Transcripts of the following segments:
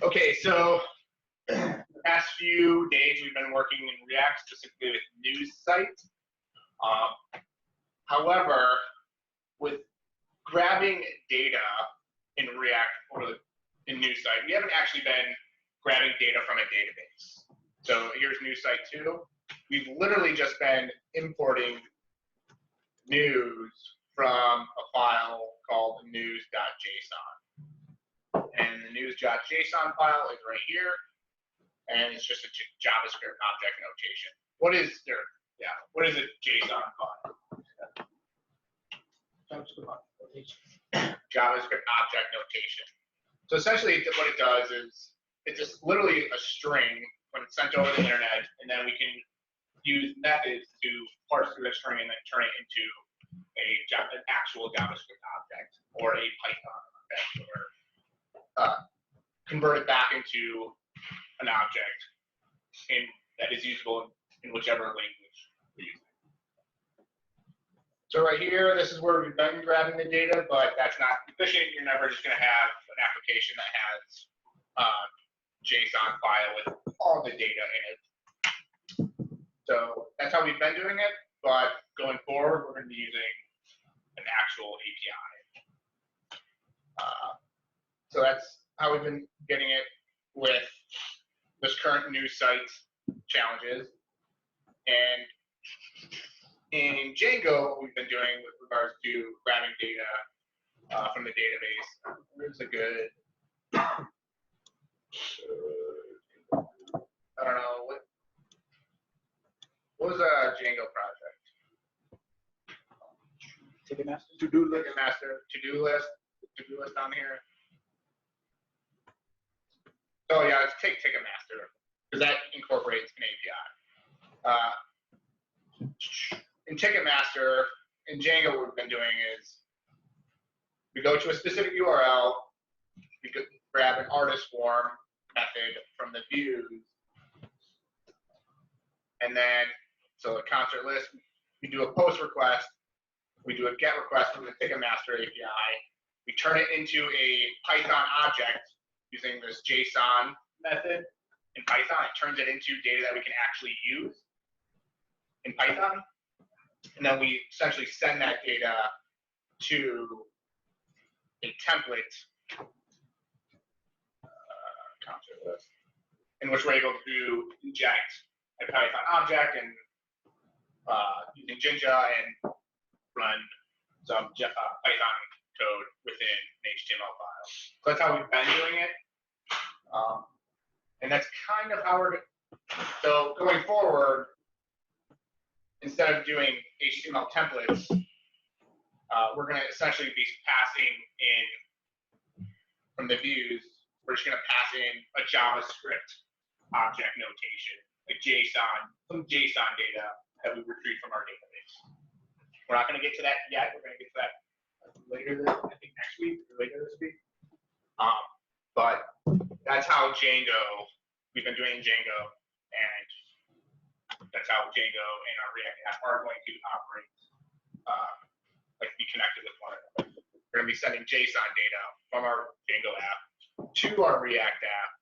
Okay, so the past few days we've been working in React specifically with news sites. However, with grabbing data in React or in news site, we haven't actually been grabbing data from a database. So here's news site 2. We've literally just been importing news from a file called news.json. And the news.json file is right here, and it's just a JavaScript object notation. What is a JSON file? JavaScript object notation. So essentially what it does is it's just literally a string when it's sent over the internet, and then we can use methods to parse through that string and then turn it into an actual JavaScript object or a Python object, or convert it back into an object that is usable in whichever language we're using. So right here, this is where we've been grabbing the data, but that's not efficient. You're never just going to have an application that has a JSON file with all the data in it. So that's how we've been doing it, but going forward, we're going to be using an actual API. So that's how we've been getting it with this current news site challenges. And in Django, what we've been doing with regards to grabbing data from the database, where's a good, I don't know, what was a Django project? Ticketmaster? To-do list on here. Oh yeah, let's take Ticketmaster, because that incorporates an API. In Ticketmaster, in Django, what we've been doing is we go to a specific URL, we could grab an artist form method from the views, and then, so a concert list, we do a post request, we do a get request from the Ticketmaster API, we turn it into a Python object using this JSON method in Python. It turns it into data that we can actually use in Python. And then we essentially send that data to a template concert list, in which we're able to inject a Python object and using Jinja and run some Python code within an HTML file. So that's how we've been doing it. And that's kind of how so going forward, instead of doing HTML templates, we're going to essentially be passing in from the views, we're just going to pass in a JavaScript object notation, like some JSON data that we retrieve from our database. We're not going to get to that yet. We're going to get to that later, I think next week or later this week. But that's how we've been doing Django, and that's how Django and our React app are going to operate, like be connected with one another. We're going to be sending JSON data from our Django app to our React app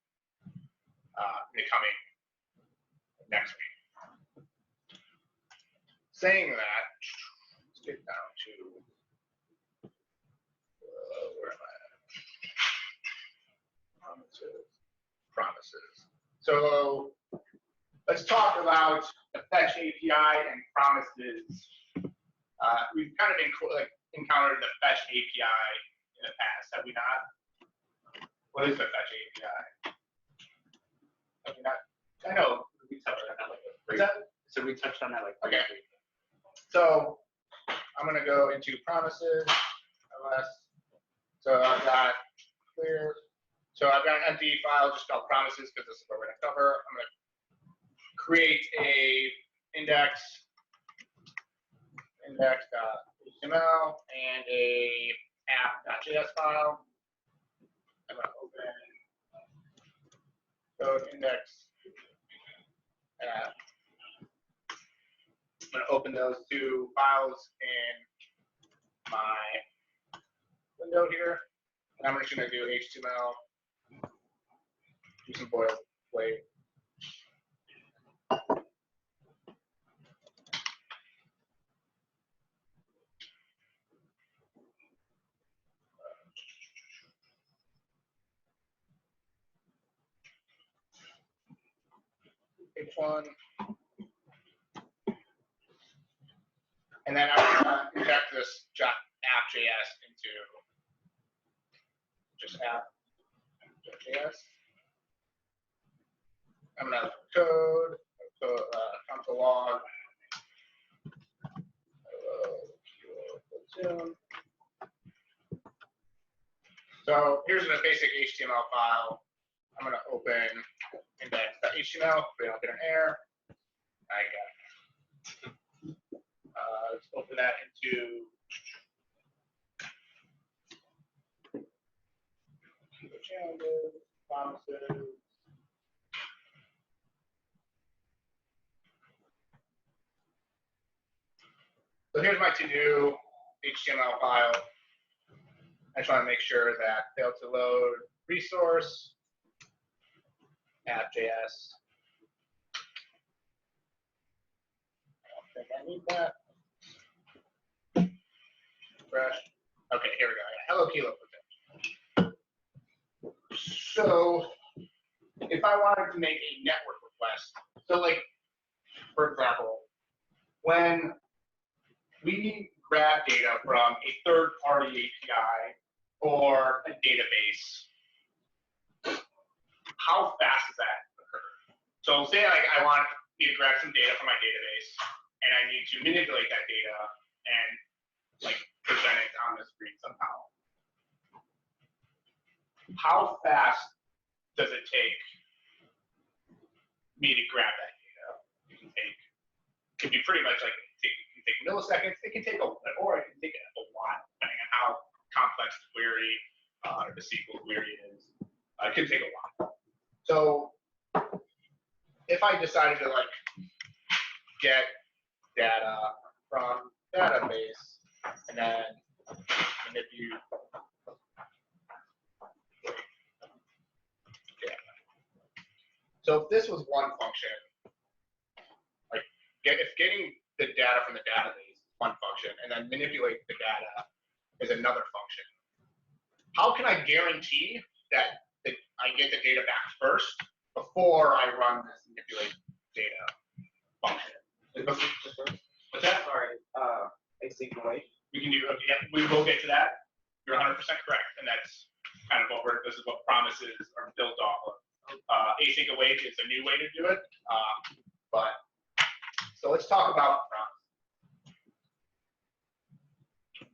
in the coming next week. Saying that, let's get down to where am I at? Promises. So let's talk about the fetch API and promises. We've kind of encountered the fetch API in the past, have we not? What is the fetch API? Have we not? I know we touched on that So we touched on that okay. So I'm going to go into promises. So I've got clear. So I've got an empty file just called promises because this is what we're going to cover. I'm going to create a index.html and a app.js file. I'm going to open code index app. I'm going to open those two files in my window here. And I'm just going to do HTML do some boilerplate. H1. And then I'm going to inject this app.js into just app.js. I'm going to code, console log. So here's a basic HTML file. I'm going to open index.html. We don't get an error. I got it. Let's open that into challenges, promises. So here's my to-do HTML file. I just want to make sure that failed to load resource, app.js. I don't think I need that. Fresh. Okay, here we go. Hello Kilo. So if I wanted to make a network request, so like, for example, when we grab data from a third-party API or a database, how fast does that occur? So say I want you to grab some data from my database, and I need to manipulate that data and like present it on the screen somehow. How fast does it take me to grab that data? It can be pretty much like it can take milliseconds. It can take or it can take a while, depending on how complex the query or the SQL query is. It can take a while. So if I decided to like get data from database and then manipulate data. So if this was one function, like if getting the data from the database is one function and then manipulate the data is another function, how can I guarantee that I get the data back first before I run this manipulate data function? What's that? Sorry. Async await. We can do. Yeah, we will get to that. You're 100% correct, and that's kind of what this is what promises are built off of. Async await is a new way to do it, but so let's talk about promises.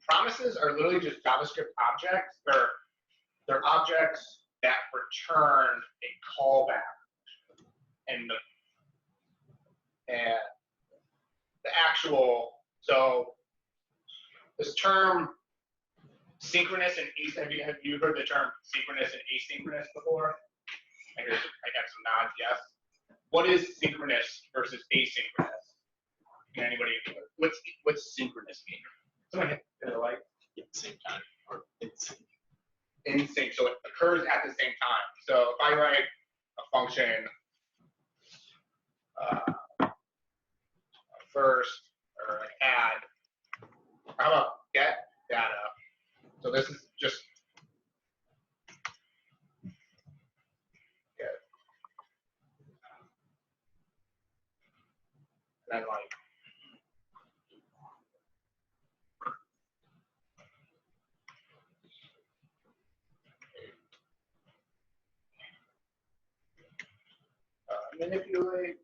Promises are literally just JavaScript objects. They're objects that return a callback, and the actual, so this term synchronous and asynchronous, have you heard the term synchronous and asynchronous before? I got some nods, yes. What is synchronous versus asynchronous? Can anybody, what's synchronous mean? Someone hit the light. At the same time, or in sync. In sync, so it occurs at the same time. So if I write a function first, or like add, how about get data? So this is just get. And then like manipulate.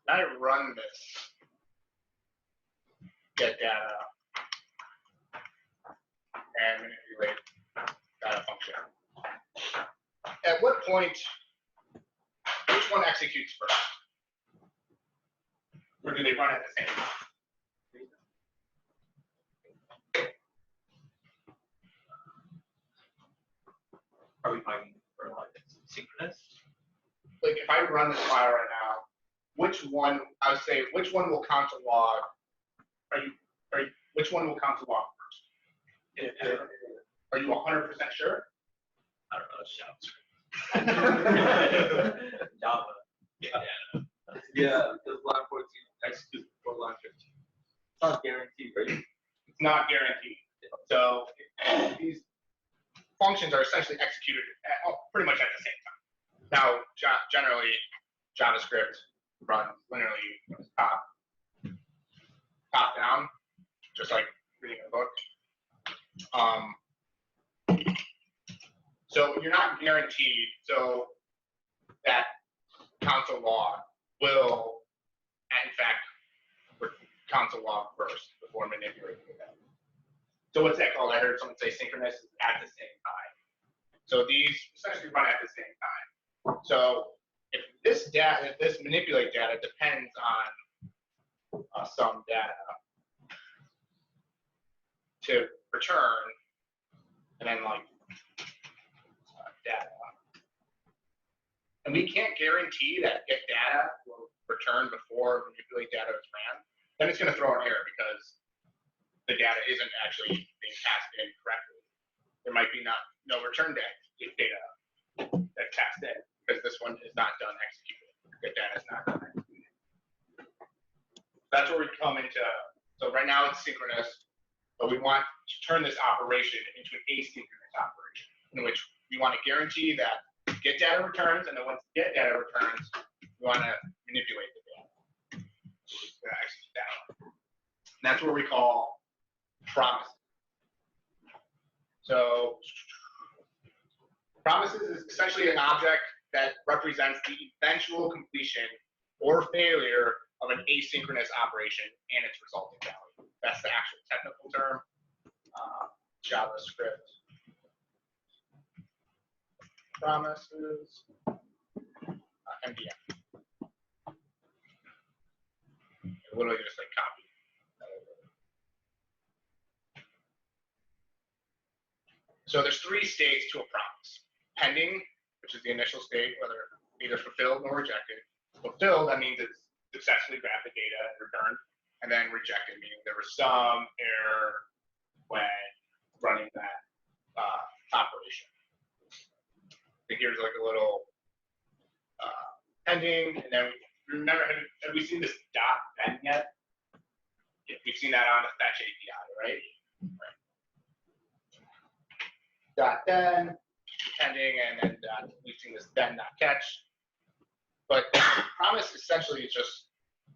And I run this get data and manipulate data function. At what point, which one executes first? Or do they run at the same time? Are we finding for like synchronous? Like if I run this file right now, which one, I would say, which one will count to log? Which one will count to log first? Are you 100% sure? I don't know, JavaScript. Java. Yeah, because line 14 executes before line 15. It's not guaranteed, right? It's not guaranteed. So these functions are essentially executed pretty much at the same time. Now, generally, JavaScript runs linearly top down, just like reading a book. So you're not guaranteed. So that console log will, in fact, console log first before manipulating it. So what's that called? I heard someone say synchronous at the same time. So these essentially run at the same time. So if this manipulate data depends on some data to return, and then like data. And we can't guarantee that if data will return before manipulate data is ran, then it's going to throw an error because the data isn't actually being passed in correctly. There might be no return data that's passed in because this one is not done executing. The data is not done executing. That's where we come into. So right now it's synchronous, but we want to turn this operation into an asynchronous operation in which we want to guarantee that get data returns, and then once get data returns, we want to manipulate the data. Execute that. And that's what we call promises. So promises is essentially an object that represents the eventual completion or failure of an asynchronous operation and its resulting value. That's the actual technical term. JavaScript promises, MDM. Literally just like copy. So there's three states to a promise. Pending, which is the initial state, whether either fulfilled or rejected. Fulfilled, that means it's successfully grabbed the data and returned. And then rejected, meaning there was some error when running that operation. So here's like a little pending, and then remember, have we seen this dot then yet? Yeah, we've seen that on the fetch API, right? Dot then, pending, and then we've seen this then dot catch. But promise essentially is just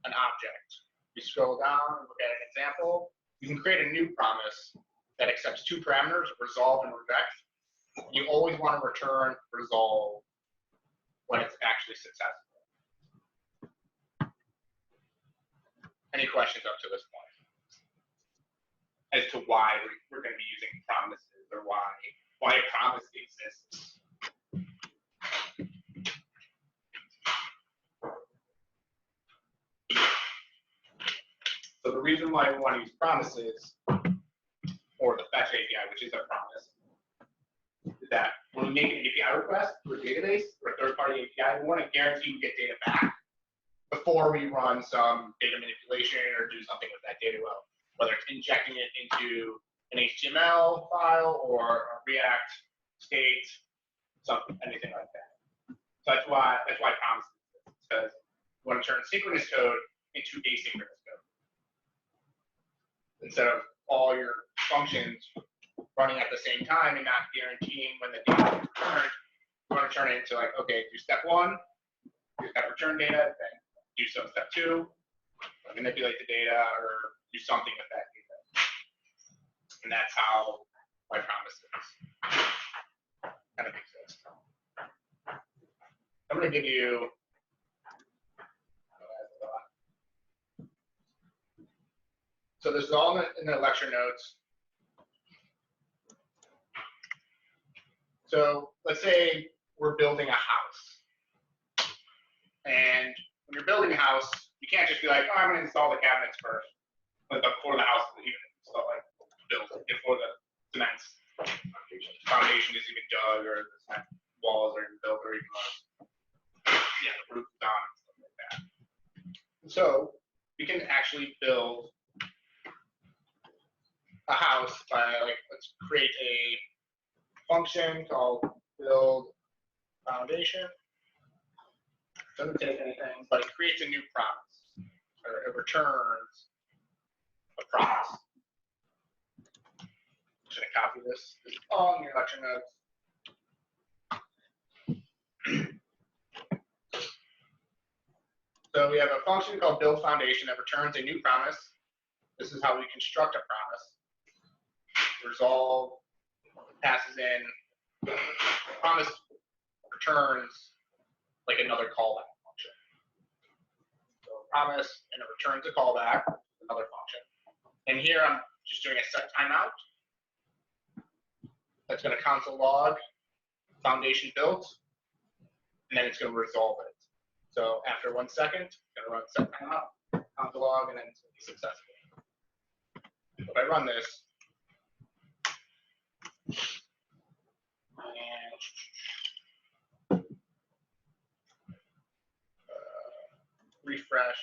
an object. We scroll down and look at an example. You can create a new promise that accepts two parameters, resolve and reject. You always want to return resolve when it's actually successful. Any questions up to this point as to why we're going to be using promises, or why a promise exists? So the reason why we want to use promises, or the fetch API, which is a promise, is that when we make an API request to a database or a third-party API, we want to guarantee we get data back before we run some data manipulation or do something with that data, whether it's injecting it into an HTML file or a React state, something, anything like that. So that's why promises exist, because we want to turn synchronous code into asynchronous code. Instead of all your functions running at the same time and not guaranteeing when the data is returned, you want to turn it into like, okay, do step one, do step return data, then do some step two, manipulate the data, or do something with that data. And that's how my promises kind of exist. I'm going to give you so this is all in the lecture notes. So let's say we're building a house. And when you're building a house, you can't just be like, oh, I'm going to install the cabinets first. Like before the house is even built, before the cement foundation is even dug, or the cement walls are even built, or even the roof is on, and stuff like that. So we can actually build a house by, like, let's create a function called build foundation. Doesn't take anything, but it creates a new promise, or it returns a promise. I'm just gonna copy this. This is all in your lecture notes. So we have a function called build foundation that returns a new promise. This is how we construct a promise. Resolve passes in, promise returns like another callback function. So promise and it returns a callback, another function. And here I'm just doing a set timeout. That's going to console log foundation built, and then it's going to resolve it. So after 1 second, it's going to run set timeout, console log, and then it's going to be successful. If I run this, and refresh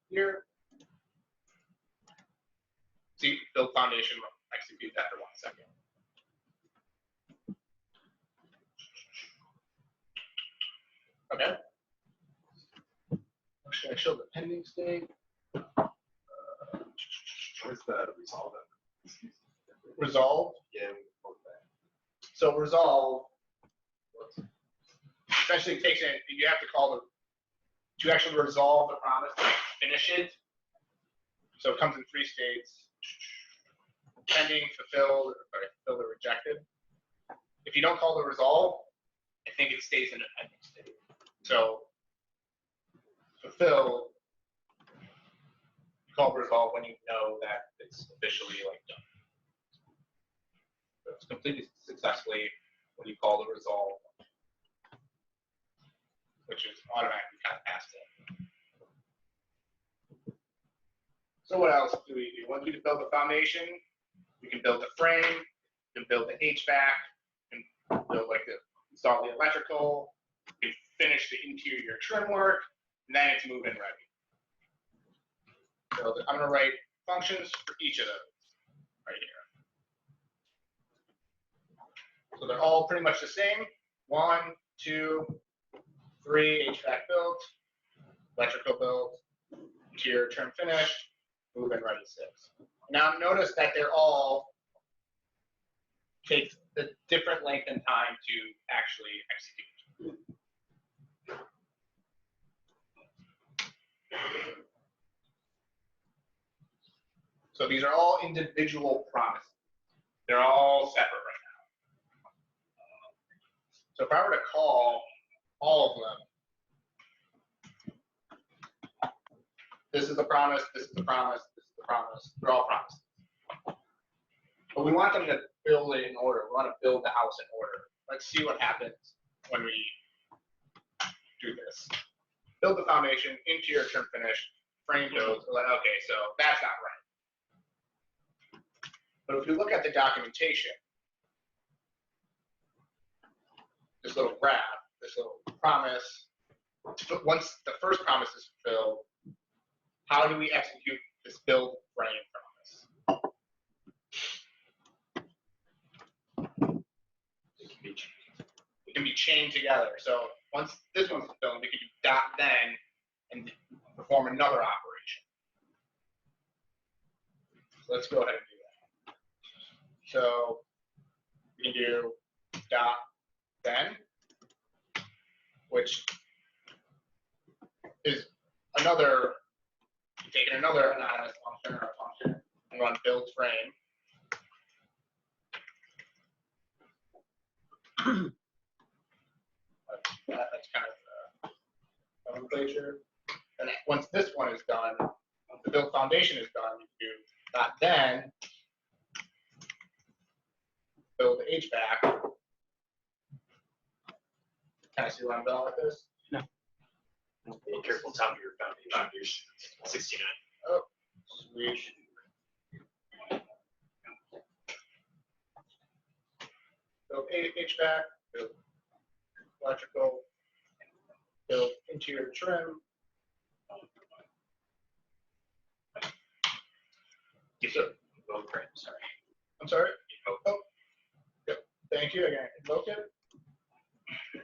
here. See, build foundation executes after 1 second. Okay. Should I show the pending state? Where's the resolve? Resolve. Yeah. So resolve essentially takes in, you have to call the, to actually resolve the promise, to finish it. So it comes in 3 states: pending, fulfilled, or fulfilled or rejected. If you don't call the resolve, I think it stays in a pending state. So fulfilled, you call resolve when you know that it's officially like done. So it's completed successfully when you call the resolve, which is automatically kind of passed in. So what else do we do? Once we build the foundation, we can build the frame, we can build the HVAC, we can build like the install the electrical, we can finish the interior trim work, and then it's move-in ready. So I'm going to write functions for each of those right here. So they're all pretty much the same. 1, 2, 3, HVAC built, electrical built, interior trim finished, move-in ready 6. Now notice that they're all takes a different length and time to actually execute. So these are all individual promises. They're all separate right now. So if I were to call all of them, this is the promise, this is the promise, this is the promise. They're all promises. But we want them to build it in order. We want to build the house in order. Let's see what happens when we do this. Build the foundation, interior trim finish, frame build. Okay, so that's not right. But if we look at the documentation, this little graph, this little promise, once the first promise is fulfilled, how do we execute this build frame promise? It can be chained together. So once this one's fulfilled, we can do .then and perform another operation. So let's go ahead and do that. So we can do .then, which is another, taking another anonymous function or a function and run build frame. That's kind of nomenclature. And once this one is done, once the build foundation is done, you do .then build the HVAC. Can I see where I'm going with this? No. Be careful, top of your foundation. 69. Oh, sweet. Build HVAC, build electrical, build interior trim. Give it build frame, sorry. I'm sorry? Oh, good. thank you. Again, invoke it.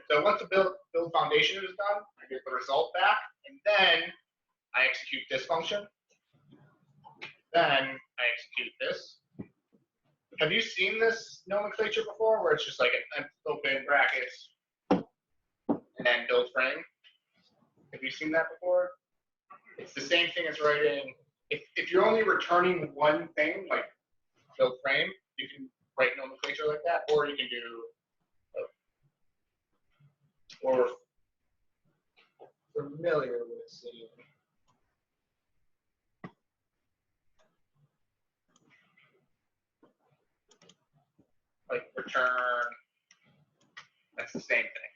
So once the build foundation is done, I get the result back, and then I execute this function. Then I execute this. Have you seen this nomenclature before, where it's just like an open brackets and then build frame? Have you seen that before? It's the same thing as writing. If you're only returning one thing, like build frame, you can write nomenclature like that, or you can do, or familiar with seeing. Like return, that's the same thing.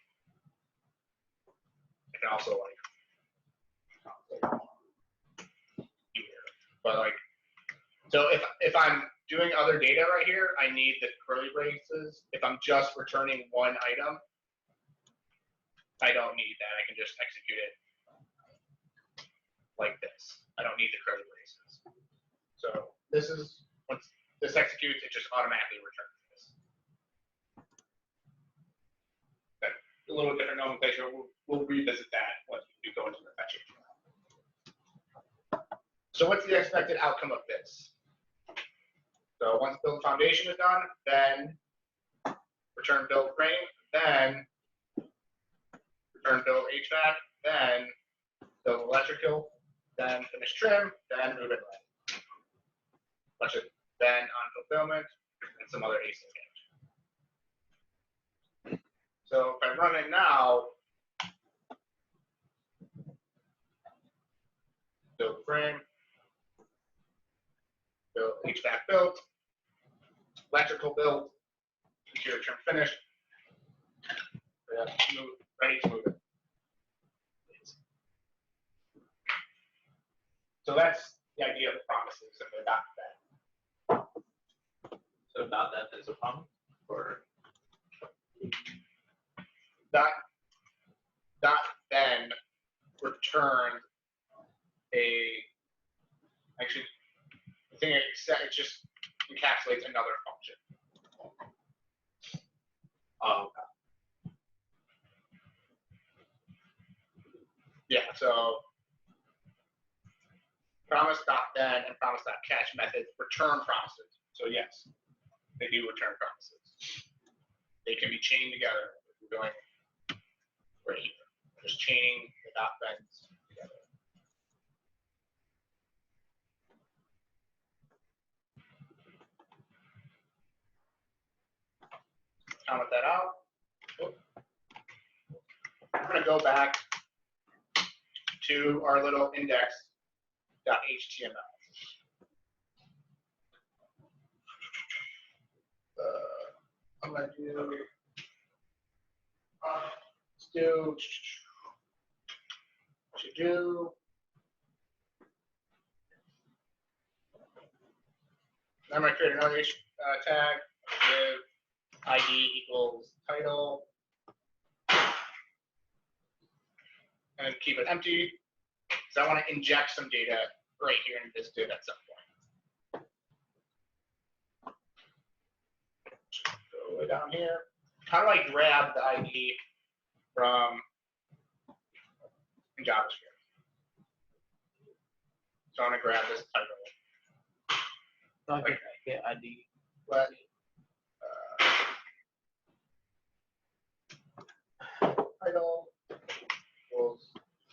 I can also like here, but like, so if I'm doing other data right here, I need the curly braces. If I'm just returning one item, I don't need that. I can just execute it like this. I don't need the curly braces. So this is, once this executes, it just automatically returns this. Okay. A little different nomenclature. We'll revisit that once we go into the fetching. So what's the expected outcome of this? So once build foundation is done, then return build frame, then return build HVAC, then build electrical, then finish trim, then move it right. Bunch of then on fulfillment and some other async. So if I run it now, build frame, build HVAC built, electrical built, interior trim finished. Ready to move it. So that's the idea of promises and the dot then. So not that is a problem, or Dot then return actually, the thing it just encapsulates another function. Yeah, so promise.then and promise.catch methods return promises. So yes, they do return promises. They can be chained together. We're going right here. We're just chaining the .thens together. Comment that out. I'm going to go back to our little index.html. I'm going to do, let's do, to do, I'm going to create another tag with ID equals title, and keep it empty. So I want to inject some data right here in this div at some point. Go way down here. How do I grab the ID from in JavaScript? So I want to grab this title. Okay, get ID. But title equals,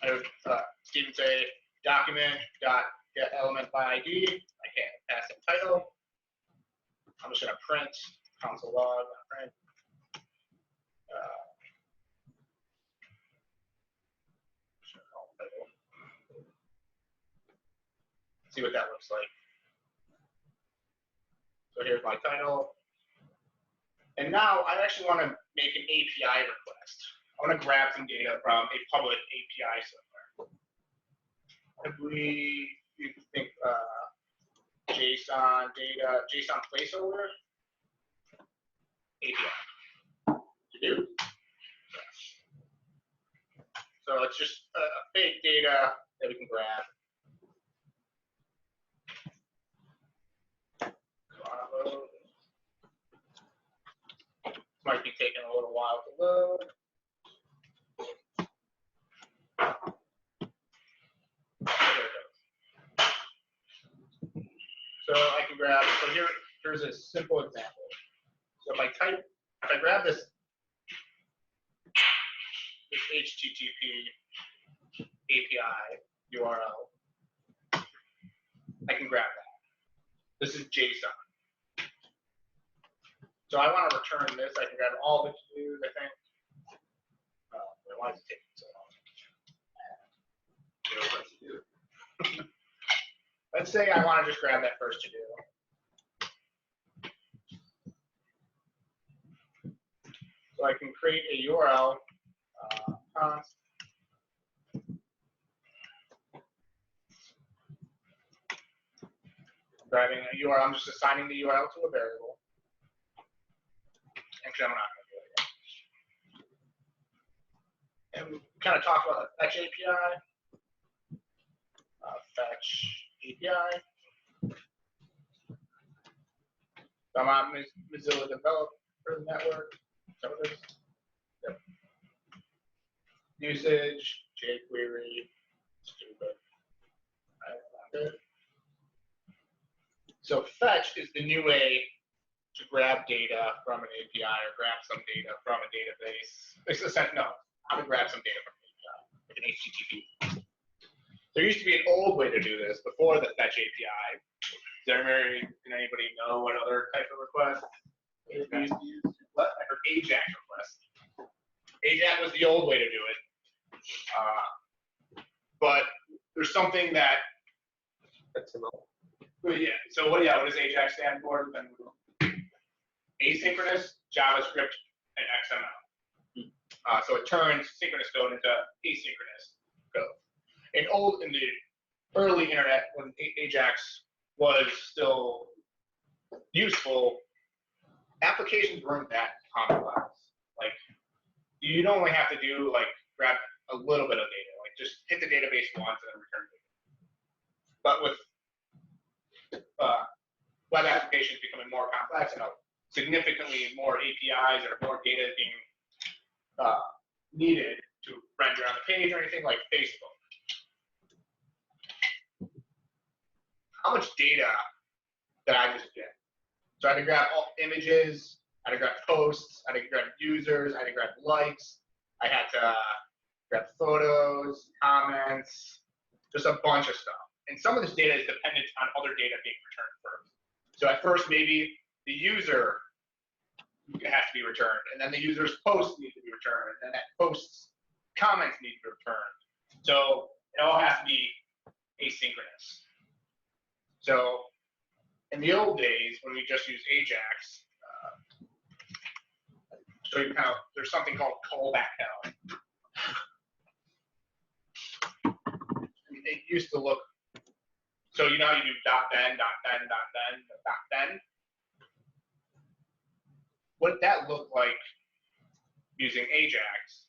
I would Stephen say document dot get element by ID. I can't pass in title. I'm just going to print console log print. See what that looks like. So here's my title. And now I actually want to make an API request. I want to grab some data from a public API somewhere. If you think JSON data, JSON placeholder, API. To do. So it's just a fake data that we can grab. might be taking a little while to load. There it goes. So I can grab, so here's a simple example. So if I grab this HTTP API URL, I can grab that. This is JSON. So I want to return this. I can grab all the to-dos, I think. Why is it taking so long? Let's say I want to just grab that first to-do. So I can create a URL, const, grabbing a URL, I'm just assigning the URL to a variable. Actually, I'm not going to do it yet. And we kind of talked about the fetch API. Fetch API. So I'm on Mozilla Developer Network. So it is. Yep. Usage, jQuery, stupid. Not good. So fetch is the new way to grab data from an API or grab some data from a database. How to grab some data from an API, like an HTTP. There used to be an old way to do this before the fetch API. Can anybody know what other type of request? What? I heard AJAX request. AJAX was the old way to do it. But there's something that. Yeah. So what does AJAX stand for? Asynchronous JavaScript and XML. So it turns synchronous code into asynchronous code. In the early internet, when AJAX was still useful, applications weren't that complex. Like, you'd only have to do grab a little bit of data, just hit the database once and then return data. But with web applications becoming more complex, significantly more APIs or more data being needed to render on the page or anything like Facebook. How much data did I just get? So I had to grab all images, I had to grab posts, I had to grab users, I had to grab likes, I had to grab photos, comments, just a bunch of stuff. And some of this data is dependent on other data being returned first. So at first, maybe the user has to be returned, and then the user's post needs to be returned, and then that post's comments need to be returned. So it all has to be asynchronous. So in the old days, when we just used AJAX, so you there's something called callback hell. It used to look, so you know how you do .then. What did that look like using AJAX?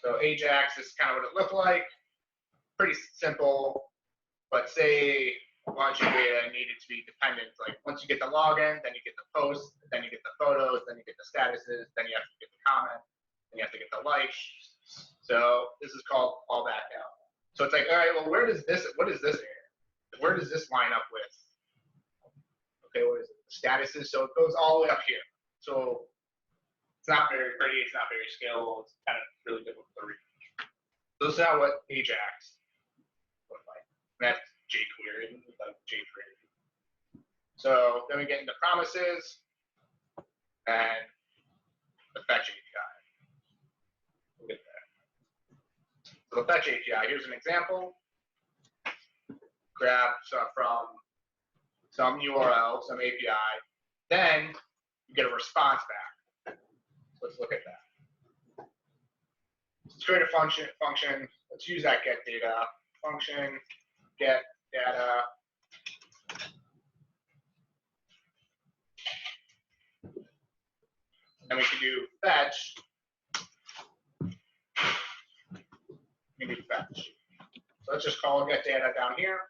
So AJAX is kind of what it looked like. Pretty simple, but say a bunch of data needed to be dependent. Like once you get the login, then you get the post, then you get the photos, then you get the statuses, then you have to get the comment, then you have to get the likes. So this is called callback out. So it's like, all right, well, what is this here? Where does this line up with? Okay, what is it? The statuses. So it goes all the way up here. So it's not very pretty. It's not very scalable. It's kind of really difficult to read. So this is how what AJAX look like. That's jQuery, like jQuery. So then we get into promises and the fetch API. We'll get there. So the fetch API, here's an example. Grab stuff from some URL, some API, then you get a response back. So let's look at that. Let's create a function. Let's use that get data function. Get data. Then we can do fetch. We can do fetch. So let's just call get data down here.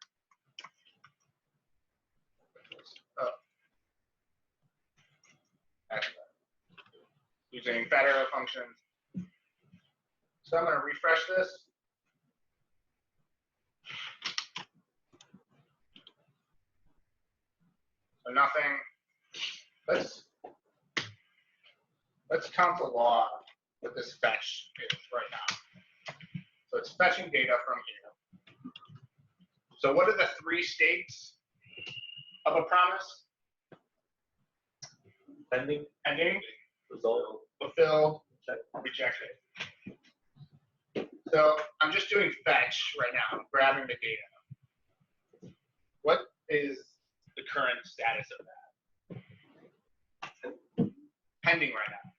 using fat arrow functions. So I'm going to refresh this. So nothing. Let's count the log what this fetch is right now. So it's fetching data from here. So what are the 3 states of a promise? Pending, Pending, result, fulfilled, check. rejected. So I'm just doing fetch right now. I'm grabbing the data. What is the current status of that? Pending right now.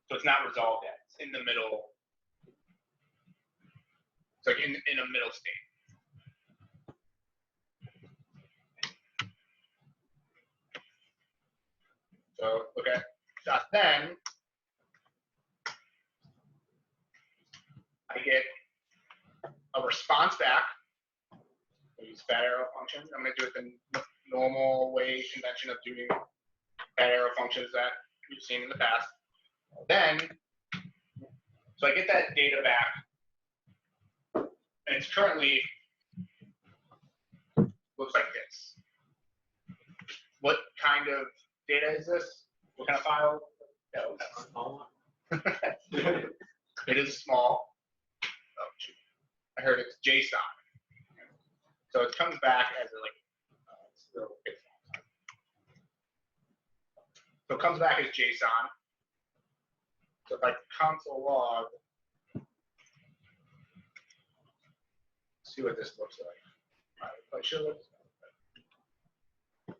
So it's not resolved yet. It's in the middle. It's like in a middle state. So look at .then. I get a response back. I use fat arrow functions. I'm going to do it the normal way convention of doing fat arrow functions that we've seen in the past. Then, so I get that data back, and it's currently looks like this. What kind of data is this? What kind of file? No, that's Small. it is small. Oh, shoot. I heard it's JSON. So it comes back as a so it comes back as JSON. So if I console log, see what this looks like. I should look. It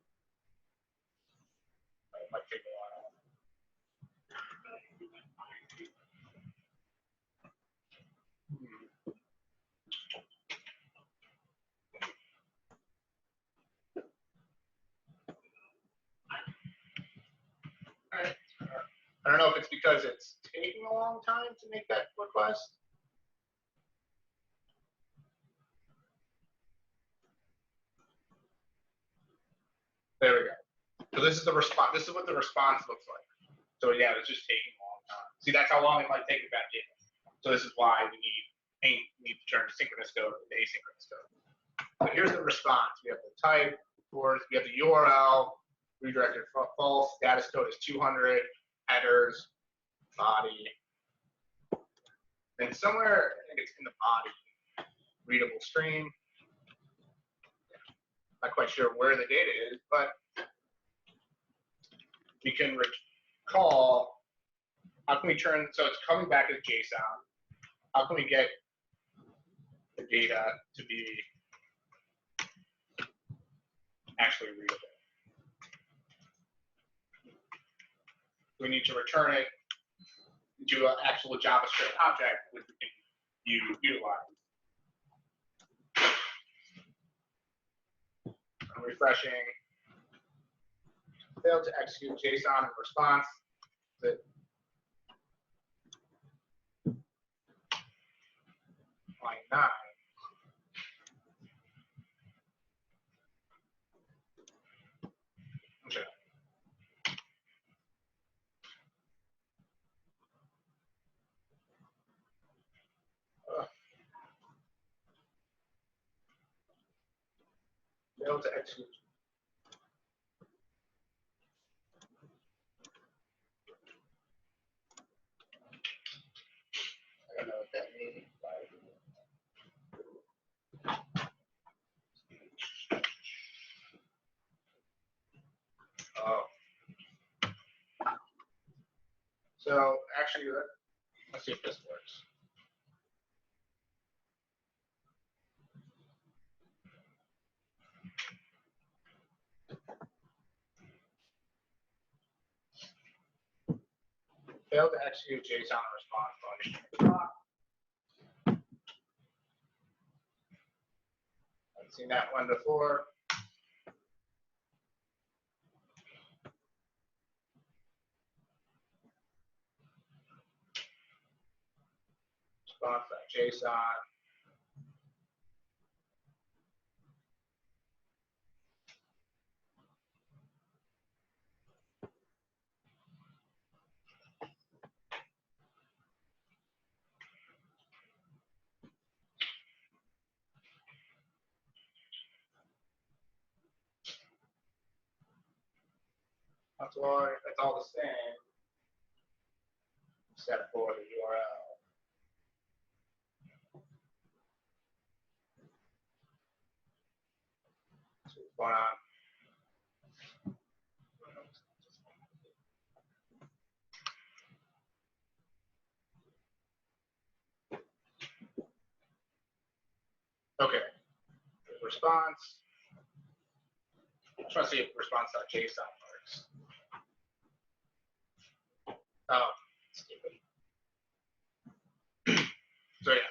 might take a while. Alright. I don't know if it's because it's taking a long time to make that request. There we go. So this is the response. This is what the response looks like. So yeah, it's just taking a long time. See, that's how long it might take to back data. So this is why we need to turn synchronous code into asynchronous code. So here's the response. We have the type, we have the URL, redirected false, status code is 200, headers, body. Then somewhere, I think it's in the body, readable stream. Not quite sure where the data is, but we can recall, how can we turn, so it's coming back as JSON. How can we get the data to be actually readable? We need to return it into an actual JavaScript object, which we can utilize. I'm refreshing. Failed to execute JSON in response. That line 9. Okay. Failed to execute. I don't know what that means. Oh. So actually, let's see if this works. Failed to execute JSON response function. I've seen that one before. Response.json. Console log, that's all the same, except for the URL. So what's going on? Okay, response. I just want to see if response.json works. Oh, stupid. So yeah,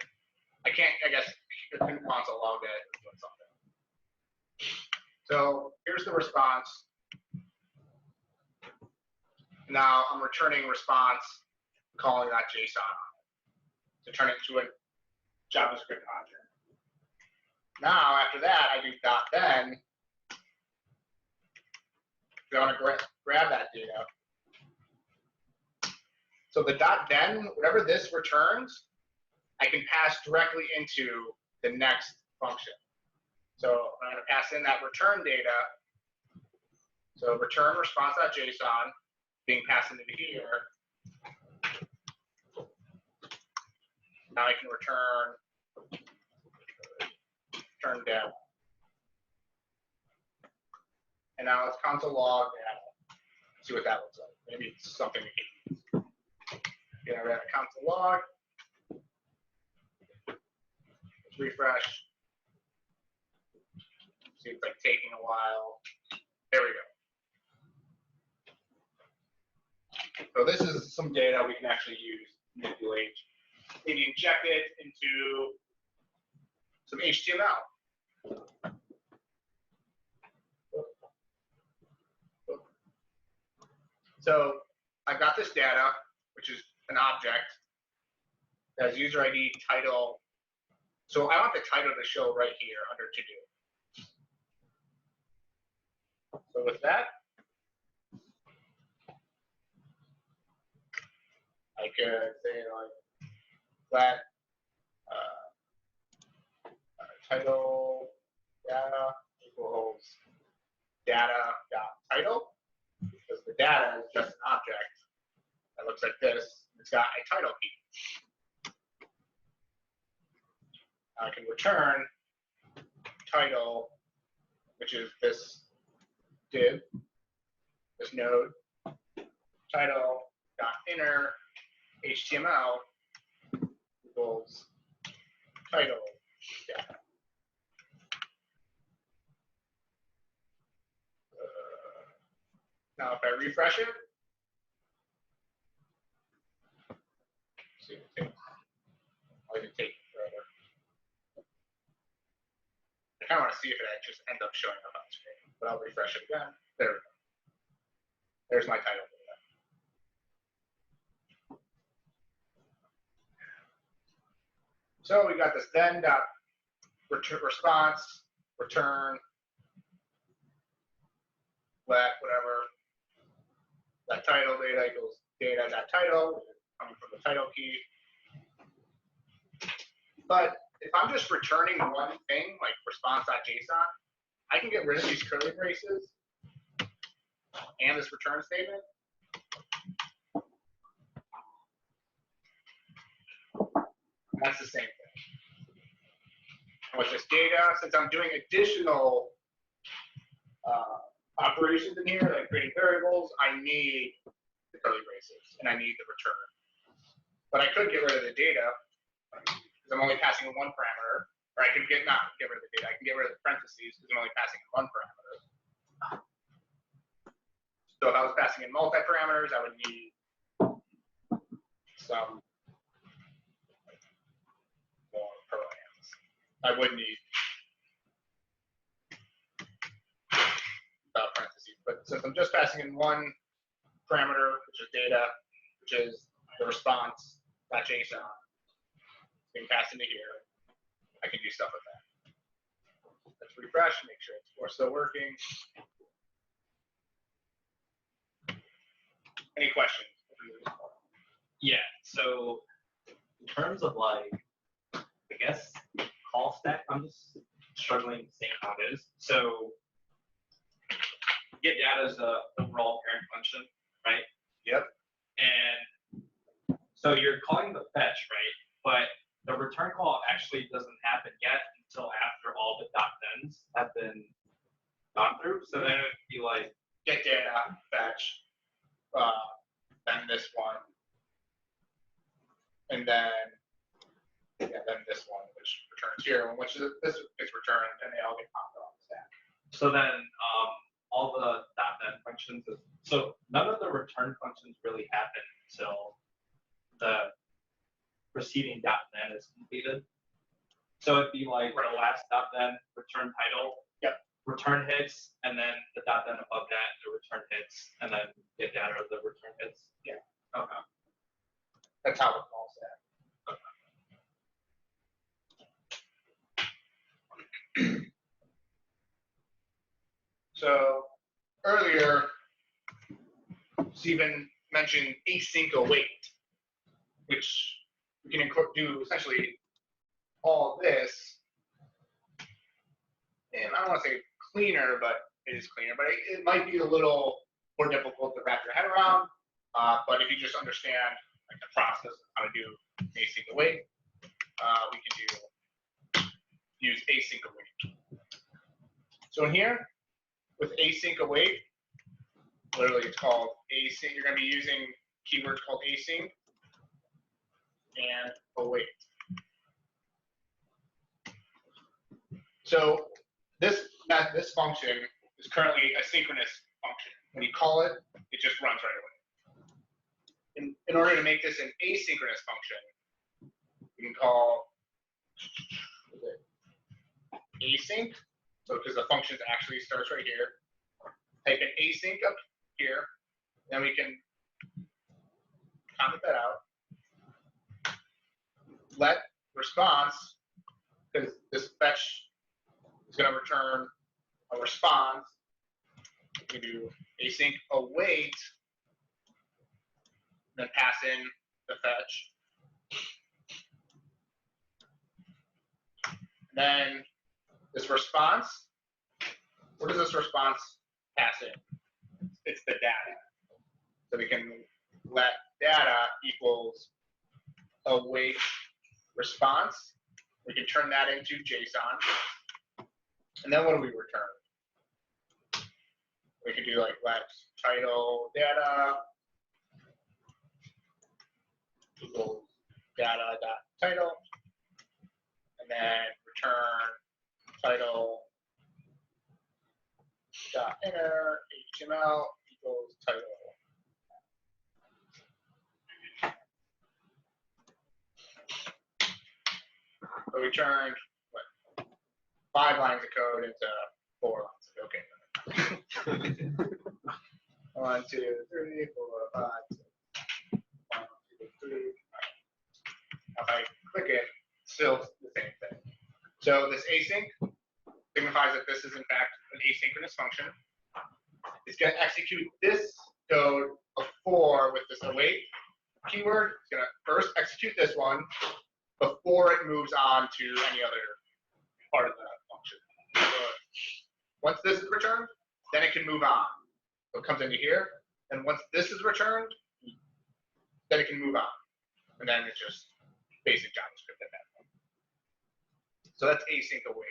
I can't, I guess, the console log that is doing something. So here's the response. Now I'm returning response, calling that JSON to turn it into a JavaScript object. Now after that, I do .then. I want to grab that data. So the .then, whatever this returns, I can pass directly into the next function. So I'm going to pass in that return data. So return response.json being passed into here. Now I can return data. And now let's console log data. See what that looks like. Maybe it's something we can use. Get rid of console log. Let's refresh. See, it's like taking a while. There we go. So this is some data we can actually use, manipulate, maybe inject it into some HTML. So I've got this data, which is an object that has user ID, title. So I want the title to show right here under to do. So with that, I could say like let title data equals data.title, because the data is just an object that looks like this. It's got a title key. I can return title, which is this div, this node, title.inner HTML equals title data. Now if I refresh it, see if it takes, oh, it takes forever. I kind of want to see if it just ends up showing up on screen, but I'll refresh it again. There we go. There's my title data. So we got this then dot return response, return, let whatever, that title data equals data.title, coming from the title key. But if I'm just returning one thing, like response.json, I can get rid of these curly braces and this return statement. That's the same thing. And with this data, since I'm doing additional operations in here, like creating variables, I need the curly braces and I need the return. But I could get rid of the data because I'm only passing in one parameter, or I can not get rid of the data. I can get rid of the parentheses because I'm only passing in one parameter. So if I was passing in multi-parameters, I would need some more params. I would need parentheses, but since I'm just passing in one parameter, which is data, which is the response.json, being passed into here, I can do stuff with that. Let's refresh, make sure it's still working. Any questions? Yeah, so in terms of like, I guess, call stack, I'm just struggling to think how it is. So get data as a overall parent function, right? Yep. And so you're calling the fetch, right? But the return call actually doesn't happen yet until after all the .thens have been gone through. So then it'd be like get data, fetch, then this one, and then this one, which returns here, which is this gets returned, and they all get popped on the stack. so then all the .NET functions. So none of the return functions really happen until the preceding .NET is completed. So it'd be like the last .NET return title. Yep. Return hits, and then the .NET above that, the return hits, and then get data of the return hits. Yeah. Okay. That's how it calls that. So earlier, Stephen mentioned async await, which we can do essentially all this. And I don't want to say cleaner, but it is cleaner. But it might be a little more difficult to wrap your head around. But if you just understand like the process of how to do async await, we can use async await. So in here, with async await, literally it's called async. You're going to be using keywords called async and await. So this function is currently a synchronous function. When you call it, it just runs right away. In order to make this an asynchronous function, we can call async. So because the function actually starts right here, type in async up here, then we can comment that out. Let response, because this fetch is going to return a response. We can do async await, then pass in the fetch. Then this response, what does this response pass in? It's the data. So we can let data equals await response. We can turn that into JSON. And then what do we return? We could do like let title data equals data.title, and then return title dot inner HTML equals title. So we turned what, 5 lines of code into 4 lines. Okay. 1, 2, 3, 4, 5, 6. 1, 2, 3. If I click it, still the same thing. So this async signifies that this is in fact an asynchronous function. It's going to execute this code before with this await keyword. It's going to first execute this one before it moves on to any other part of the function. So once this is returned, then it can move on. So it comes into here, and once this is returned, then it can move on. And then it's just basic JavaScript at that point. So that's async await.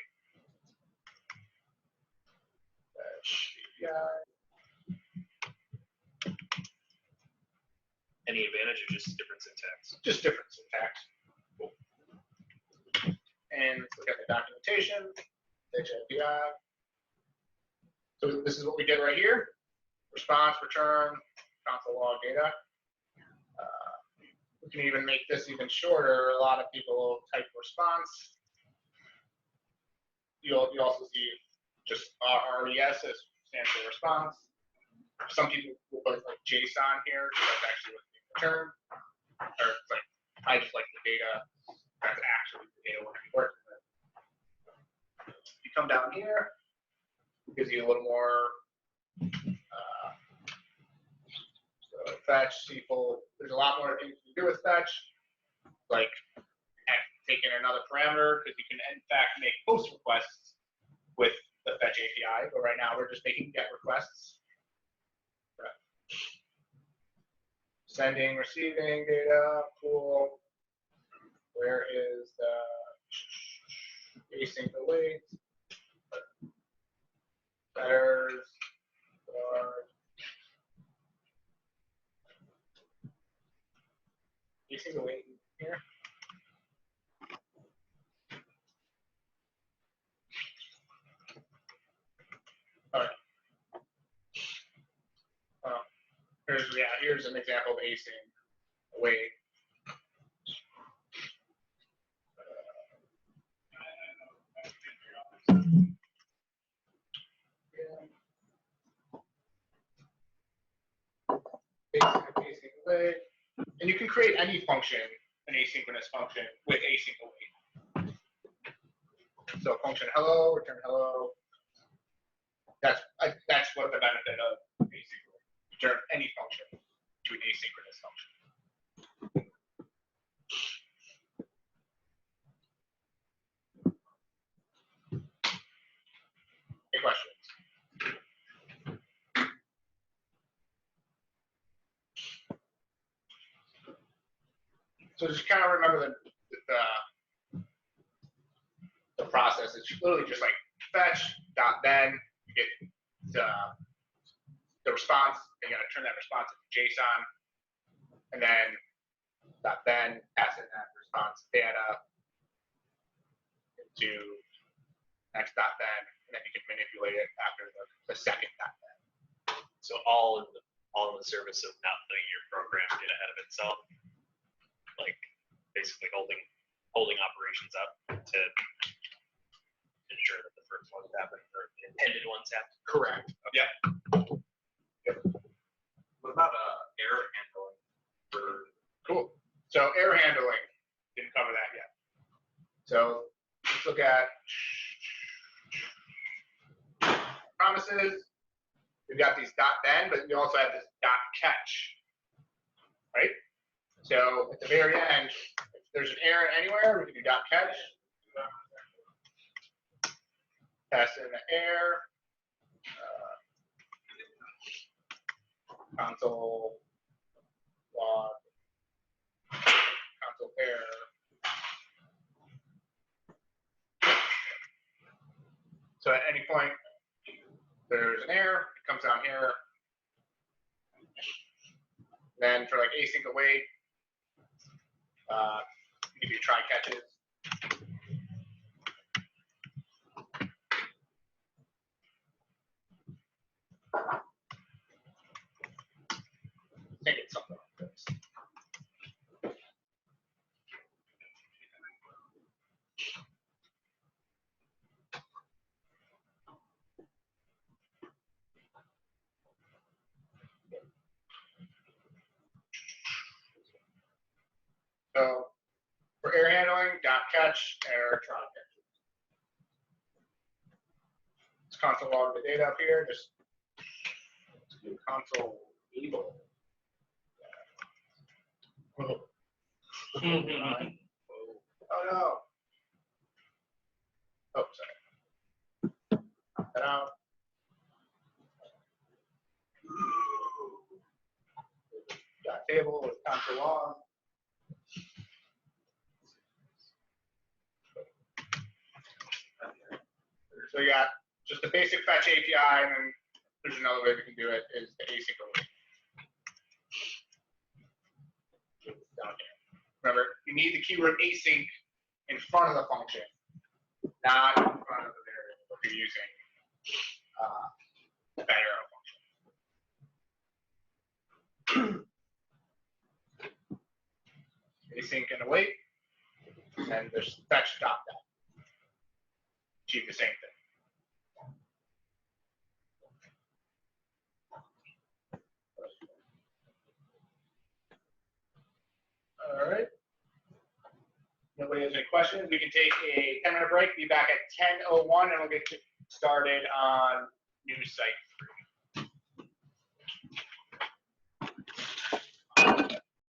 Any advantage or just different syntax? Just different syntax. Cool. And let's look at the documentation. HAPI. So this is what we did right here. Response, return, console log data. We can even make this even shorter. A lot of people type response. You also see just RES stands for response. Some people will put like JSON here, so that's actually what's being returned. Or it's like I just like the data. That's actually the data we're going to be working with. You come down here, it gives you a little more fetch, SQL. There's a lot more things you can do with fetch, like taking another parameter, because you can in fact make post requests with the fetch API. But right now we're just making get requests. Sending, receiving data, cool. Where is the async await? Letters, async await here. All right. Here's an example of async await. Async await. And you can create any function, an asynchronous function, with async await. So function hello, return hello. That's what the benefit of async await. Return any function to an asynchronous function. Any questions? So just kind of remember the process. It's literally just like fetch dot then you get the response. You got to turn that response into JSON, and then dot then pass in that response data into next dot then, and then you can manipulate it after the second dot then. So all in the service of not letting your program get ahead of itself, like basically holding operations up to ensure that the first ones happen or the intended ones happen. Correct. Yeah. What about error handling for? Cool. So error handling, didn't cover that yet. So let's look at promises. We've got these dot then, but we also have this dot catch, right? So at the very end, if there's an error anywhere, we can do dot catch. Pass in the error. Console log. Console error. So at any point, there's an error, it comes down here. Then for like async await, you can do try catches. I think it's something like this. So for error handling, dot catch, error, try catch. Let's console log the data up here. Just do console evil. Oh no. Oh, sorry. Knock that out. Dot table with console log. So you got just the basic fetch API, and then there's another way we can do it is the async await. Down here. Remember, you need the keyword async in front of the function, not in front of the variable if you're using that arrow function. Async and await, and there's fetch dot that. Achieve the same thing. All right. Nobody has any questions? We can take a 10-minute break, be back at 10:01, and we'll get started on new site